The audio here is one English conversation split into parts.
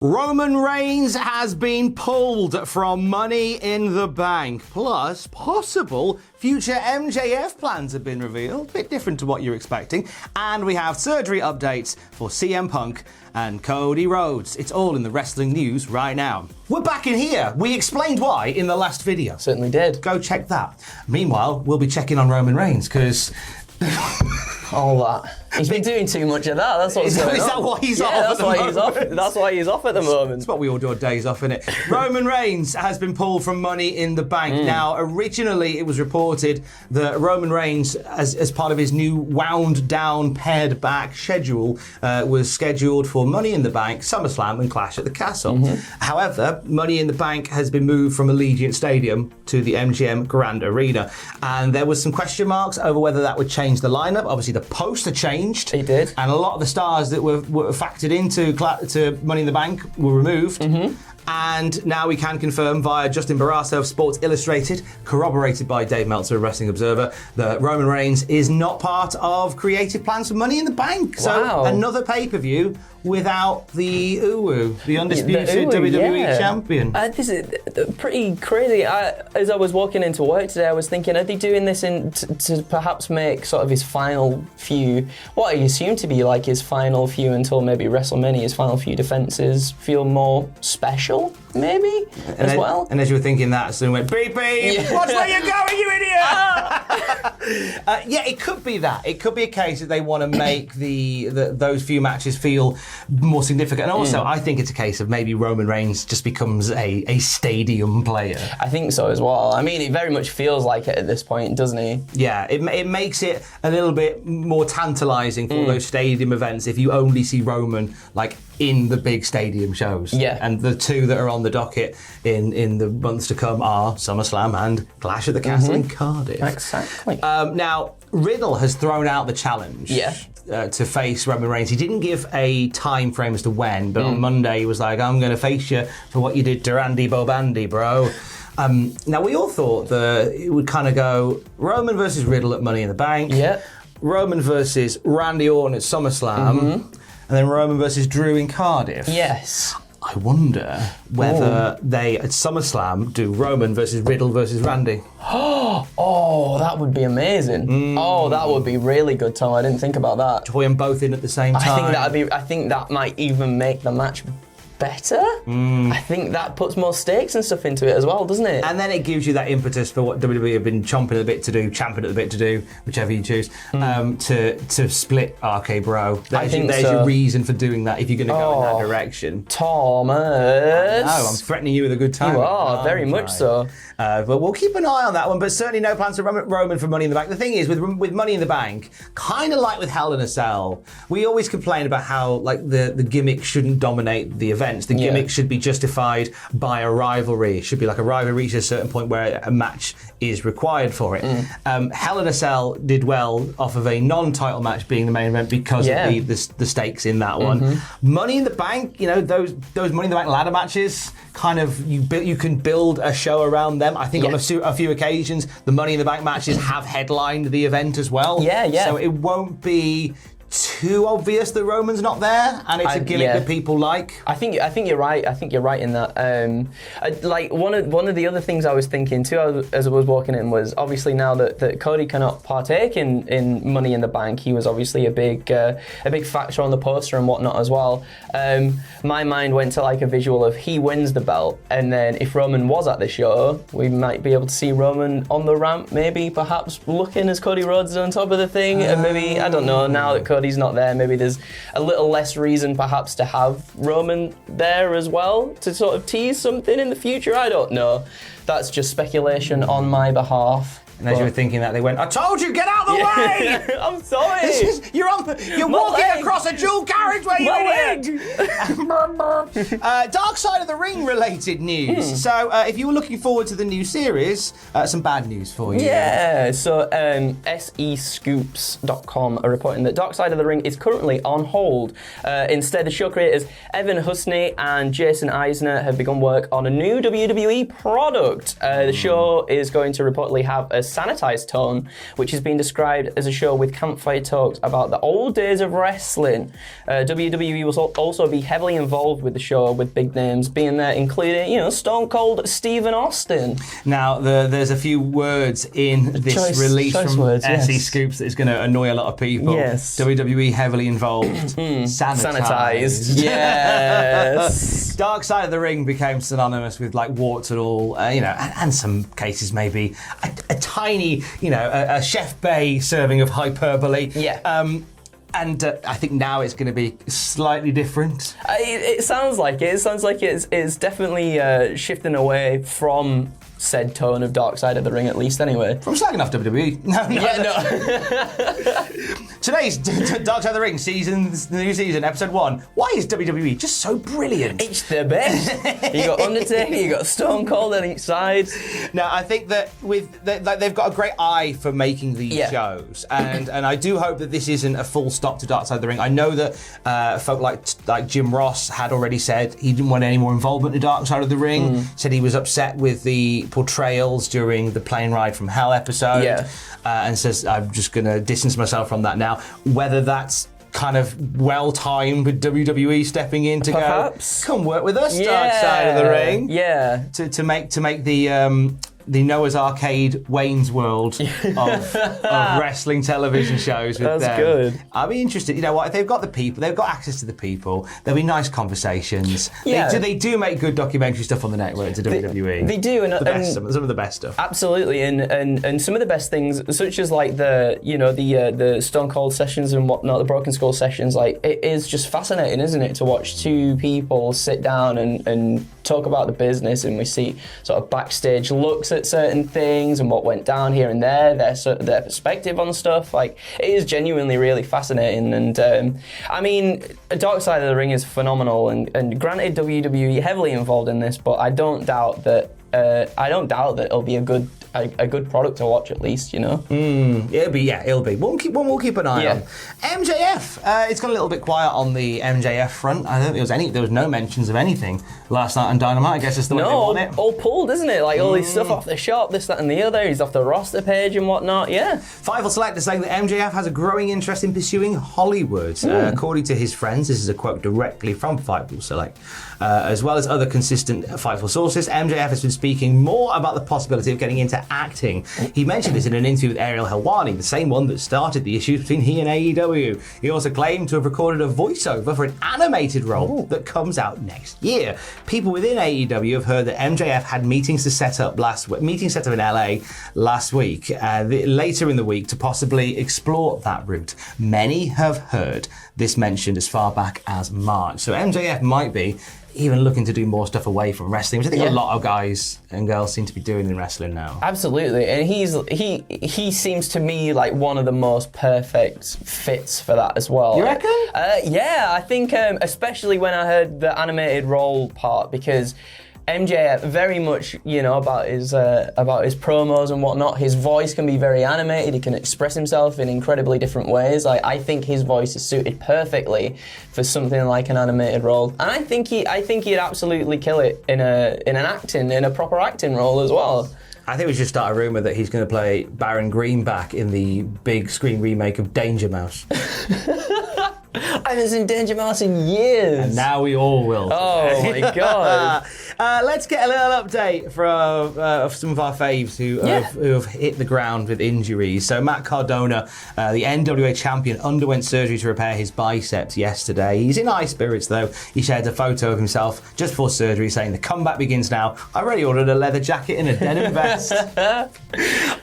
Roman Reigns has been pulled from Money in the Bank. Plus, possible future MJF plans have been revealed. A bit different to what you're expecting. And we have surgery updates for CM Punk and Cody Rhodes. It's all in the wrestling news right now. We're back in here. We explained why in the last video. Certainly did. Go check that. Meanwhile, we'll be checking on Roman Reigns because... all that. He's been doing too much of that. That's what's going on. Is that why he's off? That's why he's off. That's why he's off at the moment. It's what we all do our days off, isn't it? Roman Reigns has been pulled from Money in the Bank. Now, originally it was reported that Roman Reigns, as part of his new wound down, pared back schedule, was scheduled for Money in the Bank, SummerSlam, and Clash at the Castle. However, Money in the Bank has been moved from Allegiant Stadium to the MGM Grand Arena, and there was some question marks over whether that would change the lineup. Obviously, the poster changed. It did. And a lot of the stars that were factored into to Money in the Bank were removed. And now we can confirm via Justin Barrasso of Sports Illustrated, corroborated by Dave Meltzer of Wrestling Observer, that Roman Reigns is not part of creative plans for Money in the Bank. So another pay-per-view without the the undisputed WWE champion. This is pretty crazy. As I was walking into work today, I was thinking, are they doing this to perhaps make sort of his final few, what I assume to be like his final few until maybe WrestleMania, his final few defenses feel more special? Maybe, as well. And as you were thinking that, someone went, beep, beep, watch where you're going, you idiot! Yeah, it could be that. It could be a case that they want to make those few matches feel more significant. And also, I think it's a case of maybe Roman Reigns just becomes a stadium player. I think so as well. I mean, it very much feels like it at this point, doesn't he? Yeah, it makes it a little bit more tantalising for those stadium events if you only see Roman, like, in the big stadium shows. Yeah. And the two that are on the docket in the months to come are SummerSlam and Clash at the Castle in Cardiff. Exactly. Now, Riddle has thrown out the challenge to face Roman Reigns. He didn't give a time frame as to when, but on Monday he was like, I'm going to face you for what you did to Randy Bobandy, bro. Now, we all thought that it would kind of go Roman versus Riddle at Money in the Bank, Roman versus Randy Orton at SummerSlam, and then Roman versus Drew in Cardiff. Yes. I wonder whether they, at SummerSlam, do Roman versus Riddle versus Randy. Oh, that would be amazing. Oh, that would be really good, Tom. I didn't think about that. To put them both in at the same time. I think that might even make the match better. I think that puts more stakes and stuff into it as well, doesn't it? And then it gives you that impetus for what WWE have been champing at the bit to do, whichever you choose, to split RK Bro. There's your reason for doing that if you're going to go in that direction. Thomas. No, I'm threatening you with a good time. You are, very much so. But we'll keep an eye on that one, but certainly no plans for Roman for Money in the Bank. The thing is, with Money in the Bank, kind of like with Hell in a Cell, we always complain about how like the gimmick shouldn't dominate the events. The gimmick should be justified by a rivalry. It should be like a rivalry reaches a certain point where a match is required for it. Hell in a Cell did well off of a non-title match being the main event because of the stakes in that one. Money in the Bank, you know, those Money in the Bank ladder matches, kind of you can build a show around them. I think on a few occasions, the Money in the Bank matches have headlined the event as well. So it won't be too obvious that Roman's not there, and it's a gimmick that people like. I think you're right. I think you're right in that. Like one of the other things I was thinking too, as I was walking in, was obviously now that Cody cannot partake in Money in the Bank, he was obviously a big factor on the poster and whatnot as well. My mind went to like a visual of he wins the belt, and then if Roman was at the show, we might be able to see Roman on the ramp, maybe perhaps looking as Cody Rhodes is on top of the thing, and maybe I don't know. Now that Cody's not there, maybe there's a little less reason perhaps to have Roman there as well to sort of tease something in the future. I don't know. That's just speculation on my behalf. And as you were thinking that, they went, I told you, get out of the way! I'm sorry. You're walking across a dual carriageway, you idiot! Dark Side of the Ring related news. So if you were looking forward to the new series, some bad news for you. Yeah, so SEScoops.com are reporting that Dark Side of the Ring is currently on hold. Instead, the show creators Evan Husney and Jason Eisner have begun work on a new WWE product. The show is going to reportedly have a sanitized tone, which has been described as a show with campfire talks about the old days of wrestling. WWE will also be heavily involved with the show, with big names being there, including, Stone Cold Stephen Austin. Now, there's a few words in this release from words, SE yes. Scoops that is going to annoy a lot of people. Yes. WWE heavily involved. Sanitized. Yes. Dark Side of the Ring became synonymous with like warts and all, and some cases maybe a tiny, a Chef Bay serving of hyperbole. Yeah. And I think now it's going to be slightly different. It sounds like it. It sounds like it's definitely shifting away from said tone of Dark Side of the Ring, at least, anyway. From slagging off WWE. No. Today's Dark Side of the Ring, the new season, episode 1. Why is WWE just so brilliant? It's the best. You got Undertaker, you got Stone Cold on each side. No, I think that they've got a great eye for making these shows, and I do hope that this isn't a full stop to Dark Side of the Ring. I know that folk like Jim Ross had already said he didn't want any more involvement in Dark Side of the Ring. Said he was upset with the portrayals during the plane ride from Hell episode, and says I'm just going to distance myself from that now. Whether that's kind of well timed with WWE stepping in to Perhaps. go, come work with us, Dark Side of the Ring, to make the Noah's Arcade Wayne's World of wrestling television shows with them. That's good. I'd be interested. You know what? If they've got the people, they've got access to the people, there'll be nice conversations. Yeah. They do make good documentary stuff on the network to WWE. They do. And some of the best stuff. Absolutely. And some of the best things, such as like the Stone Cold sessions and whatnot, the Broken Skull sessions, like it is just fascinating, isn't it, to watch two people sit down and talk about the business, and we see sort of backstage looks at certain things and what went down here and there, their perspective on stuff. Like, it is genuinely really fascinating. And I mean, Dark Side of the Ring is phenomenal, and granted, WWE heavily involved in this, but I don't doubt that it'll be a good product to watch, at least, It'll be. We'll keep an eye on. MJF, it's got a little bit quiet on the MJF front. I don't think there was no mentions of anything last night on Dynamite. I guess it's the way they want it. All pulled, isn't it? Like all this stuff off the shop, this, that, and the other. He's off the roster page and whatnot. Yeah. Fightful Select is saying that MJF has a growing interest in pursuing Hollywood. According to his friends, this is a quote directly from Fightful Select. As well as other consistent Fightful sources, MJF has been speaking more about the possibility of getting into acting. He mentioned this in an interview with Ariel Helwani, the same one that started the issues between he and AEW. He also claimed to have recorded a voiceover for an animated role that comes out next year. People within AEW have heard that MJF had meetings set up in LA last week, later in the week, to possibly explore that route. Many have heard this mentioned as far back as March. So MJF might be even looking to do more stuff away from wrestling, which I think a lot of guys and girls seem to be doing in wrestling now. Absolutely, and he seems to me like one of the most perfect fits for that as well. You reckon? Yeah, I think especially when I heard the animated role part, because MJF very much, about his promos and whatnot. His voice can be very animated. He can express himself in incredibly different ways. I think his voice is suited perfectly for something like an animated role, and I think he'd absolutely kill it in a proper acting role as well. I think we should start a rumour that he's going to play Baron Greenback in the big screen remake of Danger Mouse. I haven't seen Danger Mouse in years. And now we all will. Oh my God. Let's get a little update from of some of our faves who have hit the ground with injuries. So Matt Cardona, the NWA champion, underwent surgery to repair his biceps yesterday. He's in high spirits though. He shared a photo of himself just before surgery saying, "The comeback begins now. I already ordered a leather jacket and a denim vest."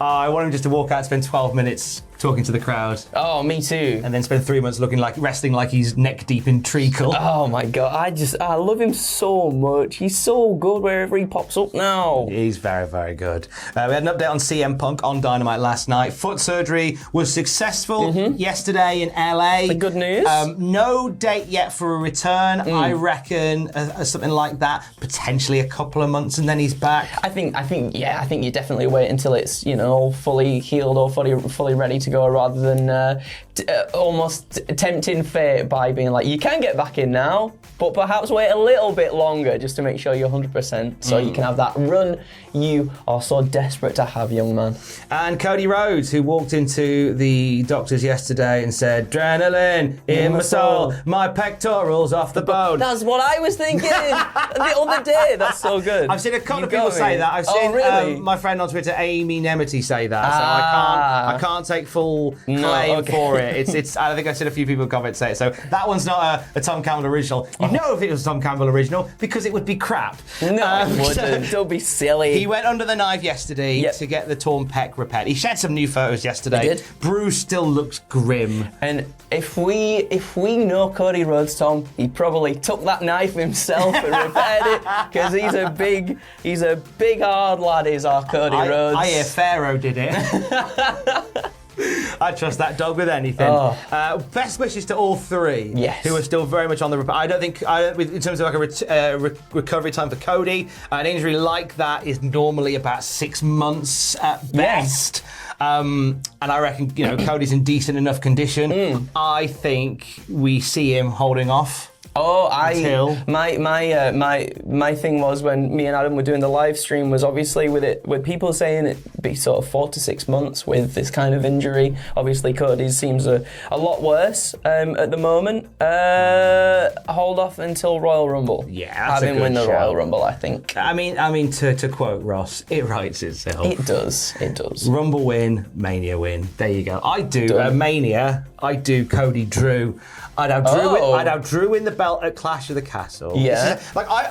I want him just to walk out and spend 12 minutes talking to the crowd. Oh, me too. And then spend 3 months wrestling like he's neck deep in treacle. Oh my God, I love him so much. He's so good wherever he pops up now. He's very, very good. We had an update on CM Punk on Dynamite last night. Foot surgery was successful yesterday in LA. The good news. No date yet for a return. I reckon something like that, potentially a couple of months, and then he's back. I think you definitely wait until it's all fully healed or fully ready to to go rather than almost tempting fate by being like, you can get back in now, but perhaps wait a little bit longer just to make sure you're 100% so you can have that run you are so desperate to have, young man. And Cody Rhodes, who walked into the doctors yesterday and said, adrenaline in my soul, my pectorals off the bone. That's what I was thinking the other day. That's so good. I've seen a couple of people say that. I've seen really? My friend on Twitter, Amy Nemety, say that. So I can't take full claim for it. It's. I think I've seen a few people comment say it. So that one's not a Tom Campbell original. You know if it was a Tom Campbell original because it would be crap. No, it wouldn't. Don't be silly. He went under the knife yesterday to get the torn pec repaired. He shared some new photos yesterday. He did. Bruce still looks grim. And if we know Cody Rhodes, Tom, he probably took that knife himself and repaired it because he's a big hard lad. Is our Cody Rhodes? I hear Pharaoh did it. I trust that dog with anything. Best wishes to all three, who are still very much on the. I don't think, in terms of like a recovery time for Cody, an injury like that is normally about 6 months at best. And I reckon Cody's in decent enough condition. I think we see him holding off. My thing was when me and Adam were doing the live stream was obviously with people saying it'd be sort of 4 to 6 months with this kind of injury. Obviously Cody's seems a lot worse at the moment. Hold off until Royal Rumble. Yeah, have him win the Royal Rumble, I think. I mean to quote Ross, it writes itself. It does. Rumble win, Mania win. There you go. I do Mania. I do Cody Drew. I'd have Drew in the belt at Clash of the Castle. Yeah.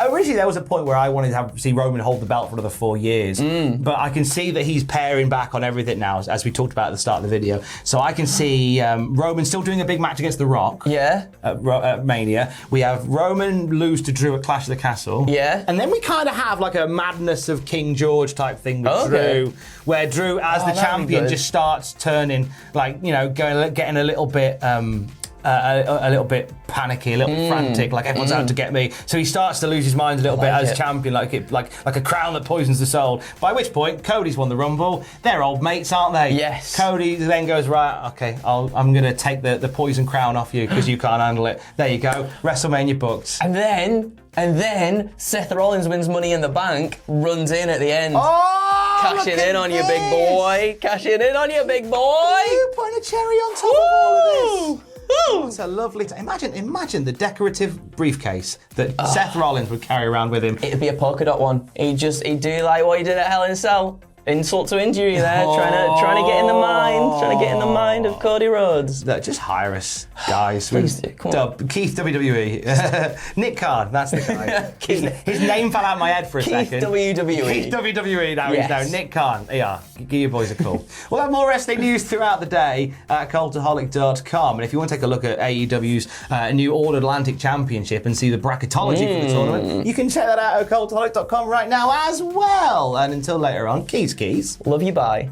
Originally there was a point where I wanted to see Roman hold the belt for another 4 years. But I can see that he's paring back on everything now, as we talked about at the start of the video. So I can see Roman still doing a big match against The Rock. Yeah. At Mania. We have Roman lose to Drew at Clash of the Castle. Yeah. And then we kind of have like a Madness of King George type thing with Drew, where Drew as the champion just starts turning, getting a little bit panicky, a little bit frantic, like everyone's out to get me. So he starts to lose his mind a little bit as champion, like a crown that poisons the soul. By which point, Cody's won the Rumble. They're old mates, aren't they? Yes. Cody then goes, right, okay, I'm going to take the poison crown off you because you can't handle it. There you go. WrestleMania booked. And then Seth Rollins wins Money in the Bank, runs in at the end. Cashing in on you, big boy. Cashing in on you, big boy. You putting a cherry on top of all of this. It's a lovely. Imagine the decorative briefcase that Seth Rollins would carry around with him. It'd be a polka dot one. He'd do like what he did at Hell in a Cell. Insult to injury there, trying to get in the mind of Cody Rhodes. Look, just hire us, guys. Please do, come on. Keith WWE. Nick Khan, that's the guy. His name fell out of my head for a second. WWE. Keith WWE, now he's now Nick Khan. Yeah, give your boys a call. We'll have more wrestling news throughout the day at cultaholic.com. And if you want to take a look at AEW's new All Atlantic Championship and see the bracketology for the tournament, you can check that out at cultaholic.com right now as well. And until later on, Keys. Love you, bye.